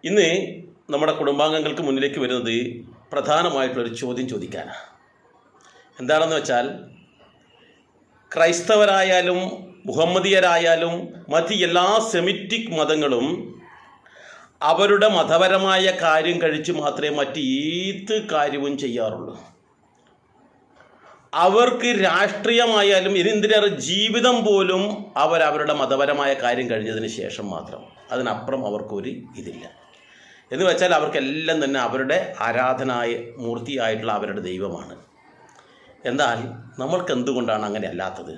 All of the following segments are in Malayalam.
ഇന്ന് നമ്മുടെ കുടുംബാംഗങ്ങൾക്ക് മുന്നിലേക്ക് വരുന്നത് പ്രധാനമായിട്ടുള്ളൊരു ചോദ്യം ചോദിക്കാനാണ്. എന്താണെന്ന് വെച്ചാൽ, ക്രൈസ്തവരായാലും മുഹമ്മദിയരായാലും മറ്റ് എല്ലാ സെമിറ്റിക് മതങ്ങളും അവരുടെ മതപരമായ കാര്യം കഴിച്ച് മാത്രമേ മറ്റ് ഏത് കാര്യവും ചെയ്യാറുള്ളൂ. അവർക്ക് രാഷ്ട്രീയമായാലും എന്തിനേറെ ജീവിതം പോലും അവരവരുടെ മതപരമായ കാര്യം കഴിഞ്ഞതിന് ശേഷം മാത്രം, അതിനപ്പുറം അവർക്കൊരു ഇതില്ല. എന്ന് വെച്ചാൽ അവർക്കെല്ലാം തന്നെ അവരുടെ ആരാധനായ മൂർത്തിയായിട്ടുള്ള അവരുടെ ദൈവമാണ്. എന്നാൽ നമ്മൾക്ക് എന്തുകൊണ്ടാണ് അങ്ങനെ അല്ലാത്തത്?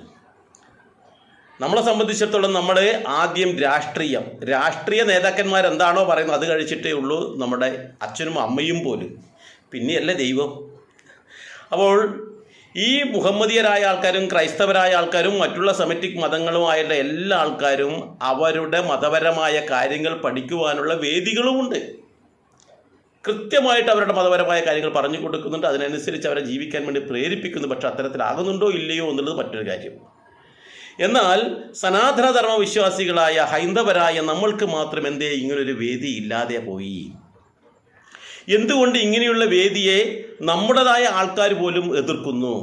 നമ്മളെ സംബന്ധിച്ചിടത്തോളം നമ്മൾ ആദ്യം രാഷ്ട്രീയ നേതാക്കന്മാരെന്താണോ പറയുന്നത് അത് കഴിച്ചിട്ടേ ഉള്ളൂ നമ്മുടെ അച്ഛനും അമ്മയും പോലും, പിന്നെയല്ലേ ദൈവം. അപ്പോൾ ഈ മുഹമ്മദിയരായ ആൾക്കാരും ക്രൈസ്തവരായ ആൾക്കാരും മറ്റുള്ള സെമിറ്റിക് മതങ്ങളുമായുള്ള എല്ലാ ആൾക്കാരും അവരുടെ മതപരമായ കാര്യങ്ങൾ പഠിക്കുവാനുള്ള വേദികളുമുണ്ട്. കൃത്യമായിട്ട് അവരുടെ മതപരമായ കാര്യങ്ങൾ പറഞ്ഞു കൊടുക്കുന്നുണ്ട്, അതിനനുസരിച്ച് അവരെ ജീവിക്കാൻ വേണ്ടി പ്രേരിപ്പിക്കുന്നു. പക്ഷെ അത്തരത്തിലാകുന്നുണ്ടോ ഇല്ലയോ എന്നുള്ളത് മറ്റൊരു കാര്യം. എന്നാൽ സനാതനധർമ്മ വിശ്വാസികളായ ഹൈന്ദവരായ നമ്മൾക്ക് മാത്രം എന്തേ ഇങ്ങനൊരു വേദി ഇല്ലാതെ പോയി? എന്തുകൊണ്ട് ഇങ്ങനെയുള്ള വേദിയെ നമ്മുടേതായ ആൾക്കാർ പോലും എതിർക്കുന്നു?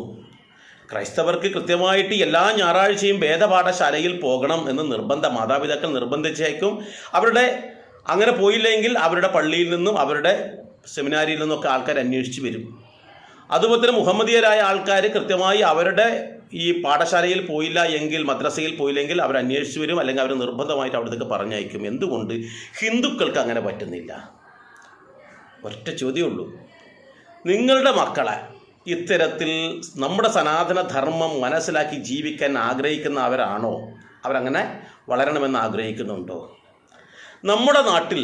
ക്രൈസ്തവർക്ക് കൃത്യമായിട്ട് എല്ലാ ഞായറാഴ്ചയും വേദപാഠശാലയിൽ പോകണം എന്ന് മാതാപിതാക്കൾ നിർബന്ധിച്ചേക്കും. അവരുടെ അങ്ങനെ പോയില്ലെങ്കിൽ അവരുടെ പള്ളിയിൽ നിന്നും അവരുടെ സെമിനാരിയിൽ നിന്നൊക്കെ ആൾക്കാർ അന്വേഷിച്ച് വരും. അതുപോലെ തന്നെ മുഹമ്മദിയരായ ആൾക്കാർ കൃത്യമായി അവരുടെ ഈ പാഠശാലയിൽ പോയില്ല എങ്കിൽ, മദ്രസയിൽ പോയില്ലെങ്കിൽ അവർ അന്വേഷിച്ച് വരും, അല്ലെങ്കിൽ അവർ നിർബന്ധമായിട്ട് അവിടത്തേക്ക് പറഞ്ഞയക്കും. എന്തുകൊണ്ട് ഹിന്ദുക്കൾക്ക് അങ്ങനെ പറ്റുന്നില്ല? ഒറ്റ ചോദ്യമുള്ളൂ. നിങ്ങളുടെ മക്കളെ ഇത്തരത്തിൽ നമ്മുടെ സനാതന ധർമ്മം മനസ്സിലാക്കി ജീവിക്കാൻ ആഗ്രഹിക്കുന്നവരാണോ? അവരങ്ങനെ വളരണമെന്ന് ആഗ്രഹിക്കുന്നുണ്ടോ? നമ്മുടെ നാട്ടിൽ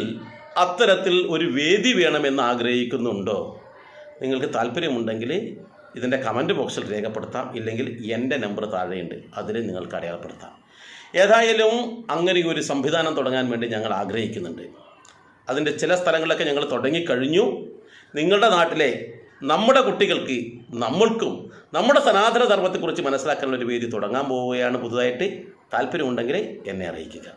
അത്തരത്തിൽ ഒരു വേദി വേണമെന്ന് ആഗ്രഹിക്കുന്നുണ്ടോ? നിങ്ങൾക്ക് താല്പര്യമുണ്ടെങ്കിൽ ഇതിൻ്റെ കമൻറ്റ് ബോക്സിൽ രേഖപ്പെടുത്താം, ഇല്ലെങ്കിൽ എൻ്റെ നമ്പർ താഴെയുണ്ട്, അതിൽ നിങ്ങൾക്ക് അടയാളപ്പെടുത്താം. ഏതായാലും അങ്ങനെ ഒരു സംവിധാനം തുടങ്ങാൻ വേണ്ടി ഞങ്ങൾ ആഗ്രഹിക്കുന്നുണ്ട്. അതിൻ്റെ ചില സ്ഥലങ്ങളിലൊക്കെ ഞങ്ങൾ തുടങ്ങിക്കഴിഞ്ഞു. നിങ്ങളുടെ നാട്ടിലെ നമ്മുടെ കുട്ടികൾക്ക്, നമ്മൾക്കും നമ്മുടെ സനാതന ധർമ്മത്തെക്കുറിച്ച് മനസ്സിലാക്കാനുള്ളൊരു വേദി തുടങ്ങാൻ പോവുകയാണ് പുതുതായിട്ട്. താല്പര്യമുണ്ടെങ്കിൽ എന്നെ അറിയിക്കുക.